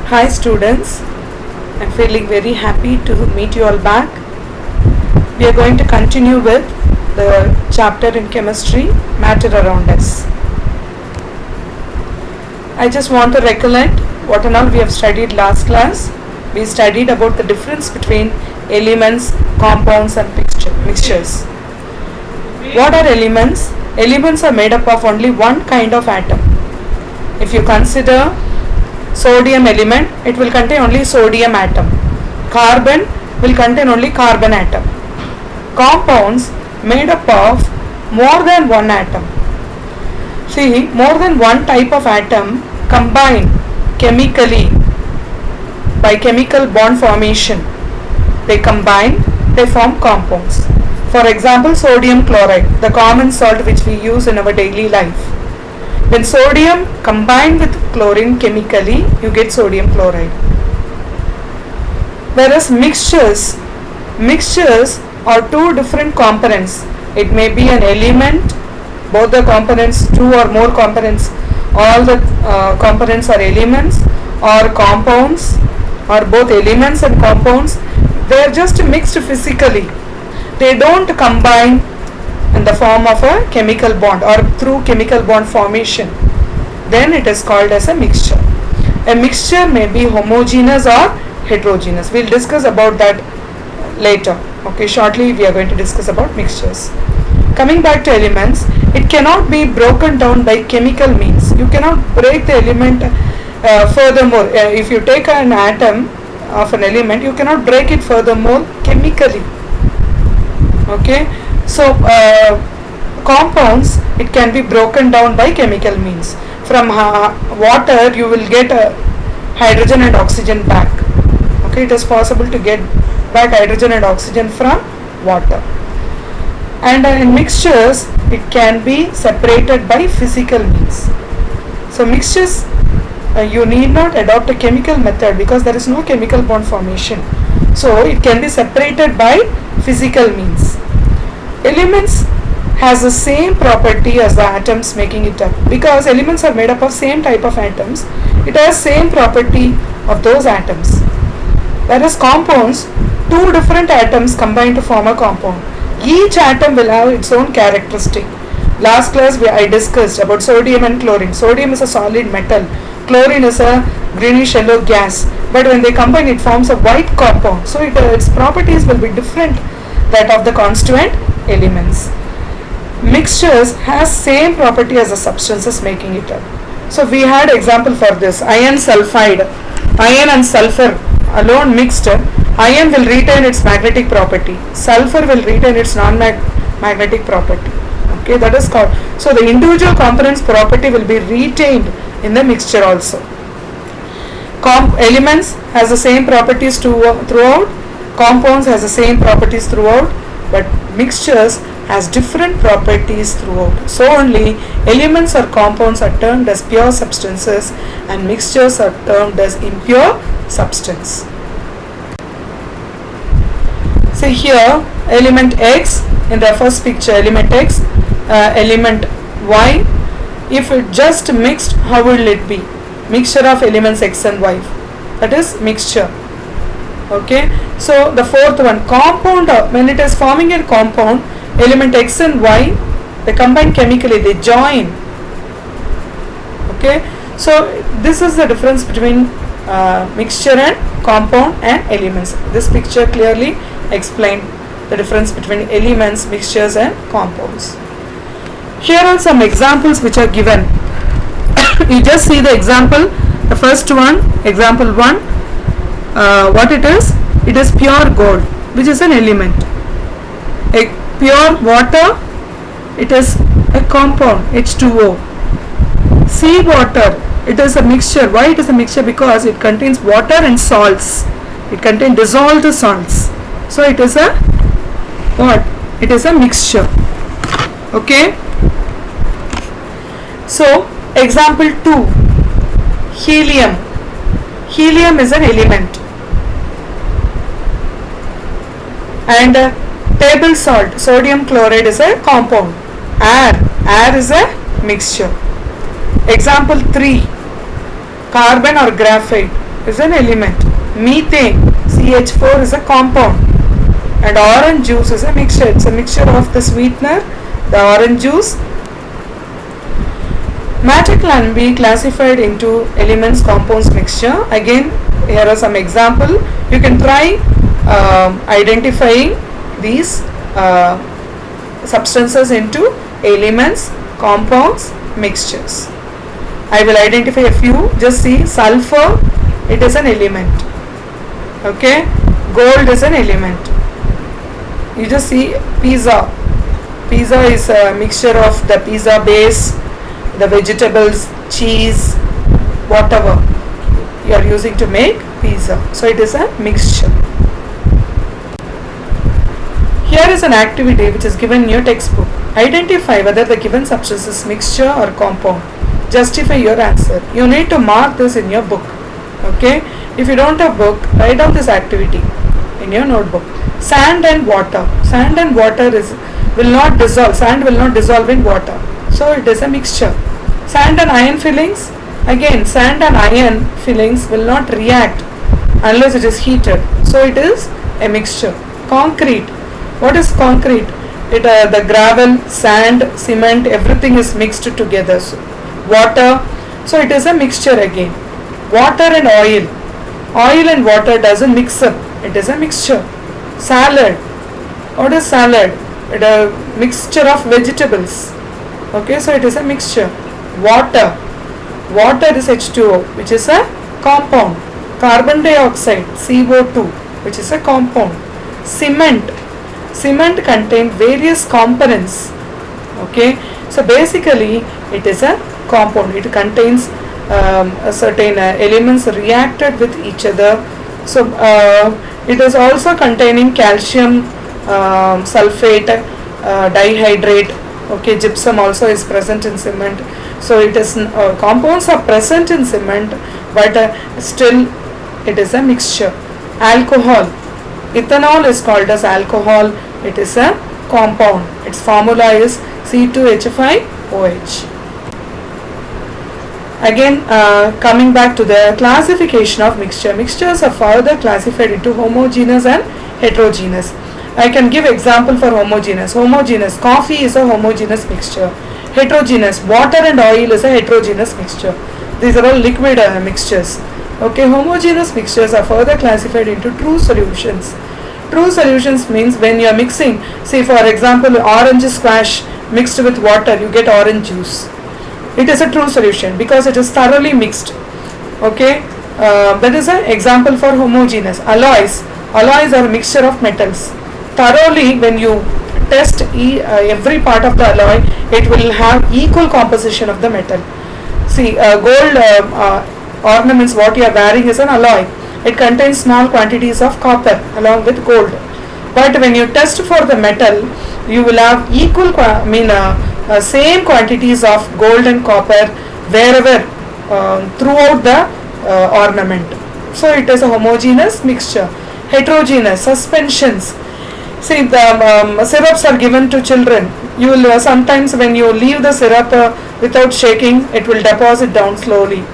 Hi students, I'm feeling very happy to meet you all back. We are going to continue with the chapter in chemistry, matter around us. I just want to recollect what and all we have studied last class. We studied about the difference between elements, compounds and mixtures. What are elements? Elements are made up of only one kind of atom. If you consider sodium element, it will contain only sodium atom. Carbon will contain only carbon atom. Compounds made up of more than one atom. See, more than one type of atom combine chemically by chemical bond formation. They combine, they form compounds. For example, sodium chloride, the common salt which we use in our daily life. When sodium combined with chlorine chemically, you get sodium chloride. Whereas mixtures are two different components. It may be an element, both the components, two or more components, all the components are elements, or compounds, or both elements and compounds. They are just mixed physically. They don't combine in the form of a chemical bond or through chemical bond formation. Then it is called as a mixture. A mixture may be homogeneous or heterogeneous. We'll discuss about that later. Okay, shortly we are going to discuss about mixtures. Coming back to elements, it cannot be broken down by chemical means. You cannot break the element furthermore. If you take an atom of an element, you cannot break it furthermore chemically. Okay, so compounds, it can be broken down by chemical means. From water you will get hydrogen and oxygen back. Okay, it is possible to get back hydrogen and oxygen from water. And in mixtures, it can be separated by physical means. So mixtures, you need not adopt a chemical method because there is no chemical bond formation. So it can be separated by physical means. Elements has the same property as the atoms making it up. Because elements are made up of same type of atoms, it has same property of those atoms. Whereas compounds, two different atoms combine to form a compound. Each atom will have its own characteristic. Last class I discussed about sodium and chlorine. Sodium is a solid metal. Chlorine is a greenish yellow gas. But when they combine, it forms a white compound. So its properties will be different that of the constituent elements. Mixtures has same property as the substances making it up. So we had example for this. Iron sulfide. Iron and sulfur alone mixed, iron will retain its magnetic property. Sulfur will retain its non-magnetic property. Okay, that is called. So the individual components property will be retained in the mixture also. Elements has the same properties throughout. Compounds has the same properties throughout. But mixtures has different properties throughout. So only elements or compounds are termed as pure substances and mixtures are termed as impure substance. See here, element X in the first picture, element X, element Y. If it just mixed, how will it be? Mixture of elements X and Y. That is mixture. Okay, so the fourth one, compound. When it is forming a compound, element X and Y, they combine chemically, they join. Okay, so this is the difference between mixture and compound and elements. This picture clearly explained the difference between elements, mixtures and compounds. Here are some examples which are given. You just see the example. The first one, example 1. What it is pure gold, which is an element. A pure water, it is a compound, H2O. Sea water, it is a mixture. Why it is a mixture? Because it contains water and salts. It contains dissolved salts. So it is a what? It is a mixture. Okay. So example 2, helium. Helium is an element. And table salt, sodium chloride is a compound. Air is a mixture. Example 3, carbon or graphite. is an element. Methane, CH4, is a compound. And orange juice is a mixture. It's a mixture of the sweetener, the orange juice. Matter can be classified into elements, compounds, mixture. Again, here are some example. You can try identifying these substances into elements, compounds, mixtures. I will identify a few. Just see, sulfur, it is an element. Okay, gold is an element. You just see pizza. Pizza is a mixture of the pizza base, the vegetables, cheese, whatever you are using to make pizza. So it is a mixture. Here is an activity which is given in your textbook. Identify whether the given substance is mixture or compound. Justify your answer. You need to mark this in your book. Okay. If you don't have book, write down this activity in your notebook. Sand and water. Sand and water will not dissolve. Sand will not dissolve in water. So it is a mixture. Sand and iron fillings. Again, sand and iron fillings will not react unless it is heated. So it is a mixture. Concrete. What is concrete? The gravel, sand, cement, everything is mixed together. So, water. So it is a mixture again. Water and oil. Oil and water doesn't mix up. It is a mixture. Salad. What is salad? It is a mixture of vegetables. Okay, so it is a mixture. Water. Water is H2O, which is a compound. Carbon dioxide, CO2, which is a compound. Cement. Cement contains various components. Okay, so basically it is a compound. It contains certain elements reacted with each other. So it is also containing calcium sulfate, dihydrate. Okay, gypsum also is present in cement. So it is compounds are present in cement, but still it is a mixture. Alcohol. Ethanol is called as alcohol. It is a compound. Its formula is C2H5OH. Again, coming back to the classification of mixture. Mixtures are further classified into homogeneous and heterogeneous. I can give example for homogeneous. Homogeneous, coffee is a homogeneous mixture. Heterogeneous, water and oil is a heterogeneous mixture. These are all liquid mixtures. Okay, homogeneous mixtures are further classified into true solutions. True solutions means when you are mixing, say for example orange squash mixed with water, you get orange juice. It is a true solution because it is thoroughly mixed. Okay, that is an example for homogeneous. Alloys. Alloys are a mixture of metals. Thoroughly, when you test every part of the alloy, it will have equal composition of the metal. See, gold ornaments what you are wearing is an alloy. It contains small quantities of copper along with gold. But when you test for the metal, you will have equal, same quantities of gold and copper wherever throughout the ornament. So it is a homogeneous mixture. Heterogeneous, suspensions. See, the syrups are given to children. You will sometimes when you leave the syrup without shaking, it will deposit down slowly.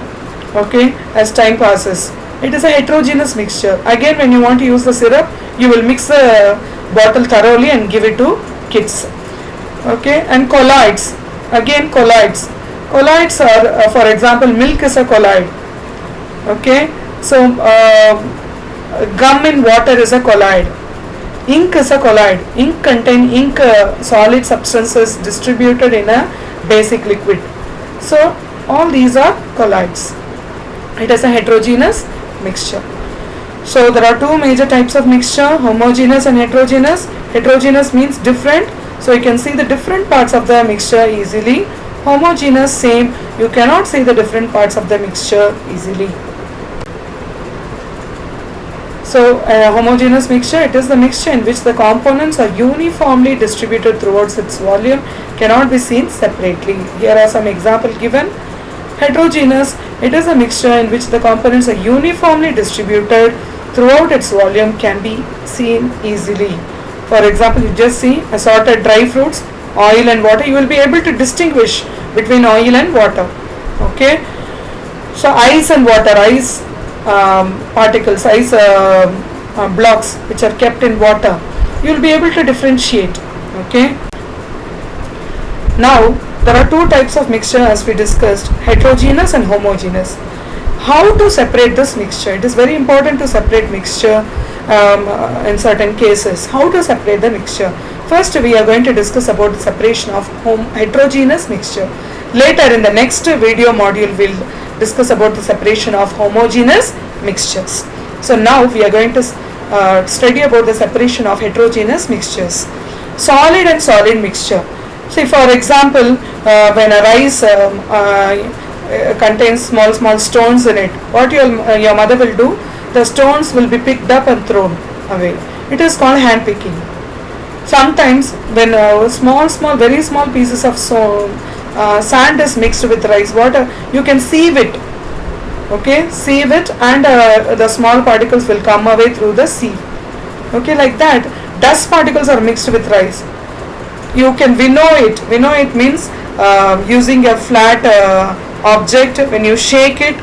Okay, as time passes. It is a heterogeneous mixture. Again, when you want to use the syrup, you will mix the bottle thoroughly and give it to kids. Okay, and colloids. Again, colloids. Colloids are, for example, milk is a colloid. Okay, so gum in water is a colloid. Ink is a colloid. Ink contains solid substances distributed in a basic liquid. So all these are colloids. It is a heterogeneous mixture. So there are two major types of mixture, homogeneous and heterogeneous. Heterogeneous means different. So you can see the different parts of the mixture easily. Homogeneous, same. You cannot see the different parts of the mixture easily. So a homogeneous mixture, it is the mixture in which the components are uniformly distributed throughout its volume, cannot be seen separately. Here are some examples given. Heterogeneous, it is a mixture in which the components are uniformly distributed throughout its volume, can be seen easily. For example, you just see assorted dry fruits, oil and water. You will be able to distinguish between oil and water. Okay. So ice and water. Ice particles, ice blocks which are kept in water, you will be able to differentiate. Okay. Now there are two types of mixture as we discussed, heterogeneous and homogeneous. How to separate this mixture? It is very important to separate mixture in certain cases. How to separate the mixture? First we are going to discuss about the separation of heterogeneous mixture. Later in the next video module we will discuss about the separation of homogeneous mixtures. So now we are going to study about the separation of heterogeneous mixtures. Solid and solid mixture. See, for example, when a rice contains small stones in it, what your mother will do, the stones will be picked up and thrown away. It is called hand picking. Sometimes when very small pieces of sand is mixed with rice, you can sieve it. Okay, sieve it, and the small particles will come away through the sieve. Okay, like that. Dust particles are mixed with rice. You can winnow it. Winnow it means using a flat object. When you shake it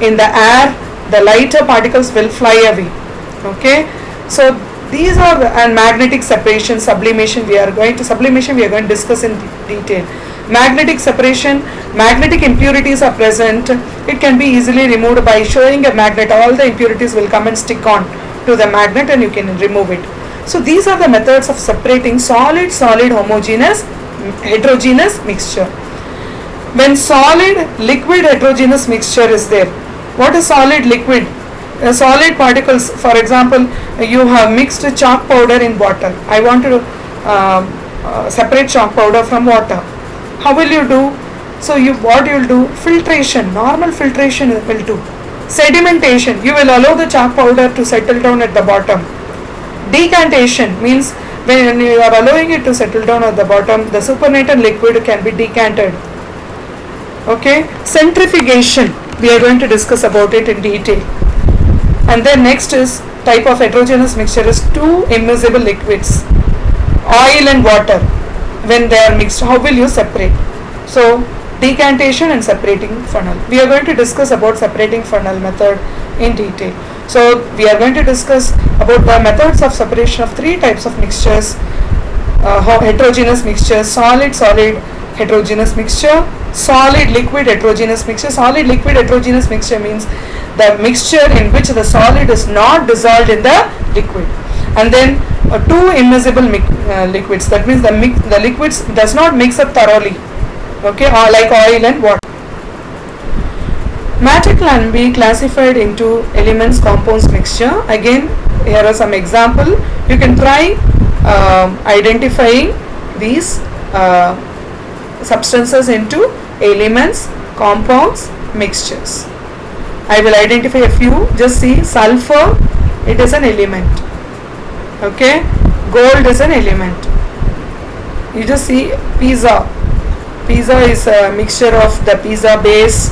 in the air, the lighter particles will fly away. Okay, so these are and magnetic separation, sublimation. We are going to discuss in detail. Magnetic separation, magnetic impurities are present. It can be easily removed by showing a magnet. All the impurities will come and stick on to the magnet, and you can remove it. So these are the methods of separating solid, homogeneous, heterogeneous mixture. When solid, liquid, heterogeneous mixture is there. What is solid, liquid? Solid particles, for example, you have mixed chalk powder in water. I want to separate chalk powder from water. How will you do? So what you will do? Filtration, normal filtration will do. Sedimentation, you will allow the chalk powder to settle down at the bottom. Decantation means when you are allowing it to settle down at the bottom, the supernatant liquid can be decanted. Okay, centrifugation, we are going to discuss about it in detail. And then next is type of heterogeneous mixture is two immiscible liquids, oil and water. When they are mixed, how will you separate? So decantation and separating funnel. We are going to discuss about separating funnel method in detail. So we are going to discuss about the methods of separation of three types of mixtures, heterogeneous mixture, solid heterogeneous mixture, solid liquid heterogeneous mixture. Solid liquid heterogeneous mixture means the mixture in which the solid is not dissolved in the liquid. And then two immiscible liquids, that means the liquids does not mix up thoroughly, okay, or like oil and water. Matter can be classified into elements, compounds, mixture. Again, here are some example. You can try identifying these substances into elements, compounds, mixtures. I will identify a few. Just see, sulfur, it is an element. Okay, gold is an element. You just see pizza. Pizza is a mixture of the pizza base,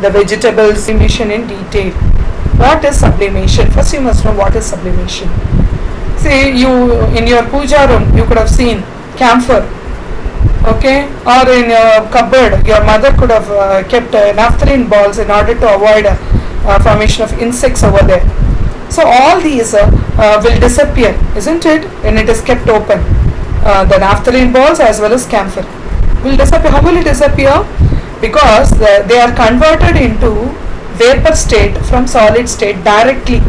the vegetables. Sublimation in detail. What is sublimation? First you must know what is sublimation. See, you in your puja room you could have seen camphor, okay, or in your cupboard your mother could have kept naphthalene balls in order to avoid formation of insects over there. So all these will disappear, isn't it, when it is kept open. The naphthalene balls as well as camphor will disappear. How will it disappear? Because they are converted into vapor state from solid state directly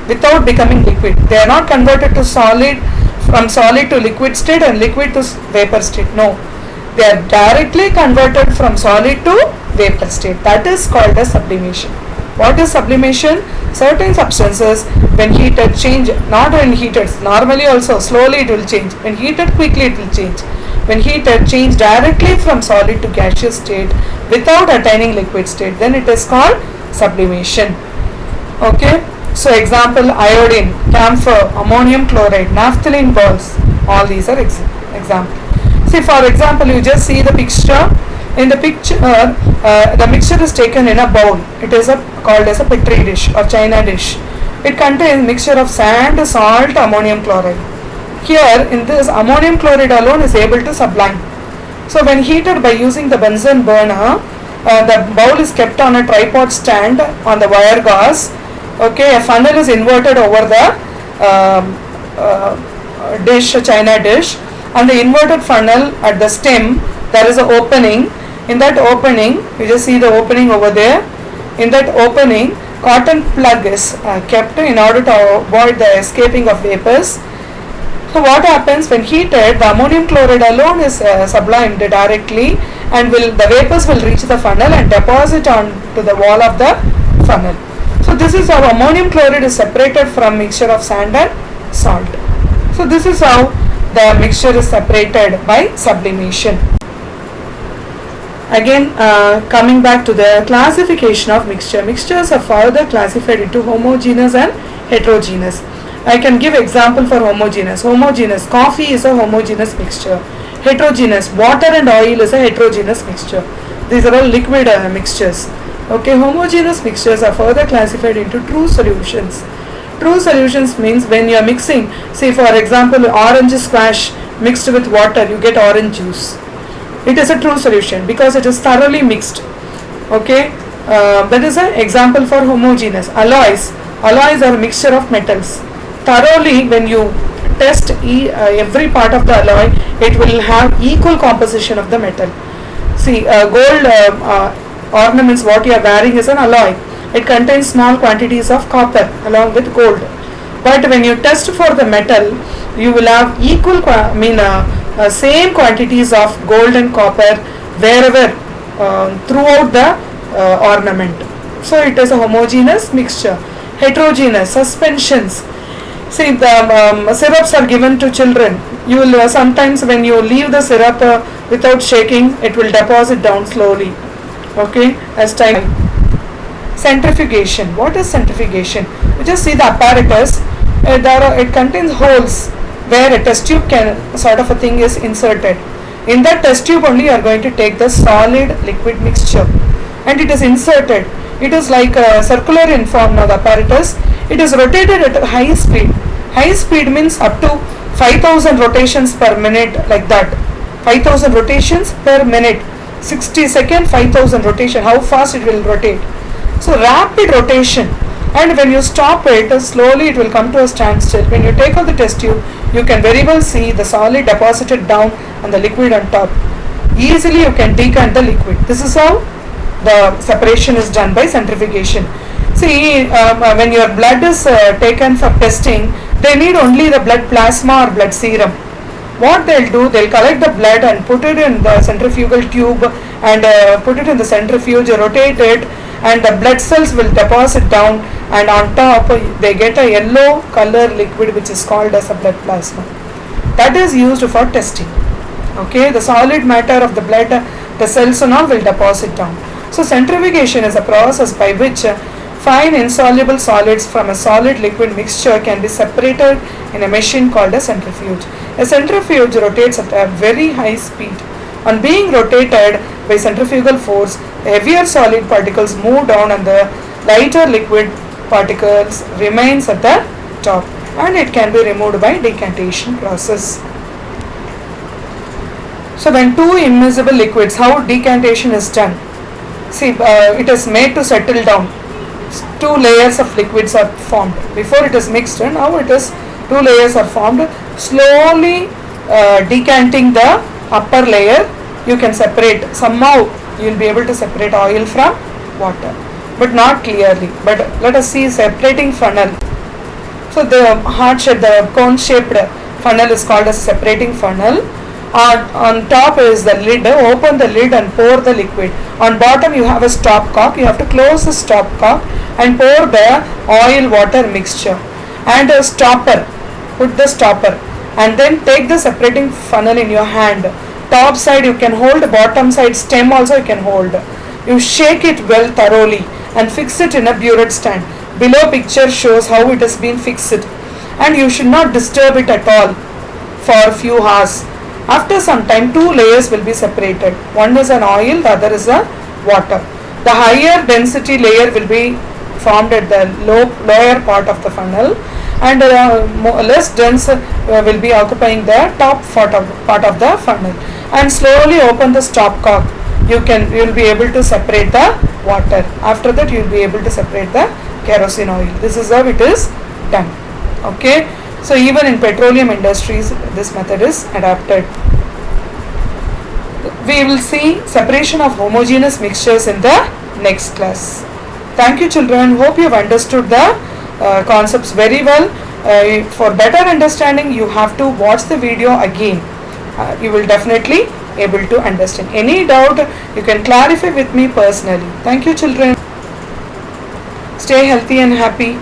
without becoming liquid. They are not converted to solid, from solid to liquid state and liquid to vapor state. No, they are directly converted from solid to vapor state. That is called as sublimation. What is sublimation? Certain substances when heated change, not when heated, normally also slowly it will change. When heated quickly it will change. When heated change directly from solid to gaseous state without attaining liquid state, then it is called sublimation. Okay. So example, iodine, camphor, ammonium chloride, naphthalene balls, all these are example. See, for example, you just see the picture. In the picture, the mixture is taken in a bowl. It is called as a petri dish or china dish. It contains mixture of sand, salt, ammonium chloride. Here in this, ammonium chloride alone is able to sublime. So when heated by using the Bunsen burner, The bowl is kept on a tripod stand on the wire gauze. Okay, a funnel is inverted over the dish, china dish, and the inverted funnel at the stem there is an opening. In that opening, you just see the opening over there. In that opening, cotton plug is kept in order to avoid the escaping of vapors. So what happens when heated, the ammonium chloride alone is sublimed directly, and the vapors will reach the funnel and deposit onto the wall of the funnel. So this is how ammonium chloride is separated from mixture of sand and salt. So this is how the mixture is separated by sublimation. Again, coming back to the classification of mixture. Mixtures are further classified into homogeneous and heterogeneous. I can give example for homogeneous. Homogeneous, coffee is a homogeneous mixture. Heterogeneous, water and oil is a heterogeneous mixture. These are all liquid mixtures. Okay, homogeneous mixtures are further classified into true solutions. True solutions means when you are mixing, say for example orange squash mixed with water, you get orange juice. It is a true solution because it is thoroughly mixed. Okay, that is an example for homogeneous. Alloys are a mixture of metals. Thoroughly, when you test every part of the alloy, it will have equal composition of the metal. See, gold ornaments what you are wearing is an alloy. It contains small quantities of copper along with gold. But when you test for the metal, you will have equal, same quantities of gold and copper wherever throughout the ornament. So it is a homogeneous mixture. Heterogeneous, suspensions. See, the syrups are given to children. You will sometimes when you leave the syrup without shaking, it will deposit down slowly. Okay, as time. Centrifugation. What is centrifugation? You just see the apparatus. It contains holes where a test tube sort of a thing is inserted. In that test tube only you are going to take the solid liquid mixture, and it is inserted. It is like circular in form now, the apparatus. It is rotated at a high speed. High speed means up to 5000 rotations per minute, like that. 5000 rotations per minute. 60 seconds, 5000 rotation. How fast it will rotate. So rapid rotation. And when you stop it, slowly it will come to a standstill. When you take out the test tube, you can very well see the solid deposited down and the liquid on top. Easily you can decant the liquid. This is how the separation is done by centrifugation. See, when your blood is taken for testing, they need only the blood plasma or blood serum. What they'll do, they'll collect the blood and put it in the centrifugal tube and put it in the centrifuge, rotate it, and the blood cells will deposit down, and on top they get a yellow color liquid which is called as a blood plasma. That is used for testing. Okay, the solid matter of the blood, the cells and all will deposit down. So centrifugation is a process by which fine insoluble solids from a solid liquid mixture can be separated in a machine called a centrifuge. A centrifuge rotates at a very high speed. On being rotated by centrifugal force, the heavier solid particles move down and the lighter liquid particles remains at the top, and it can be removed by decantation process. So when two immiscible liquids, how decantation is done? See, it is made to settle down. Two layers of liquids are formed. Before it is mixed, and now it is two layers are formed. Slowly decanting the upper layer, you can separate. Somehow you will be able to separate oil from water, but not clearly. But let us see separating funnel. So the heart shaped, the cone shaped funnel is called a separating funnel. On top is the lid. Open the lid and pour the liquid. On bottom you have a stop cock. You have to close the stop cock and pour the oil water mixture and a stopper. Put the stopper and then take the separating funnel in your hand. Top side you can hold, bottom side stem also you can hold. You shake it well thoroughly and fix it in a burette stand. Below picture shows how it has been fixed, and you should not disturb it at all for a few hours. After some time, two layers will be separated. One is an oil, the other is a water. The higher density layer will be formed at the lower part of the funnel, and less dense will be occupying the top part of the funnel. And slowly open the stop cock. you will be able to separate the water. After that you will be able to separate the kerosene oil. This is how it is done. Okay, so even in petroleum industries this method is adapted. We will see separation of homogeneous mixtures in the next class. Thank you children, hope you have understood the concepts very well. For better understanding you have to watch the video again. You will definitely able to understand. Any doubt you can clarify with me personally. Thank you children. Stay healthy and happy.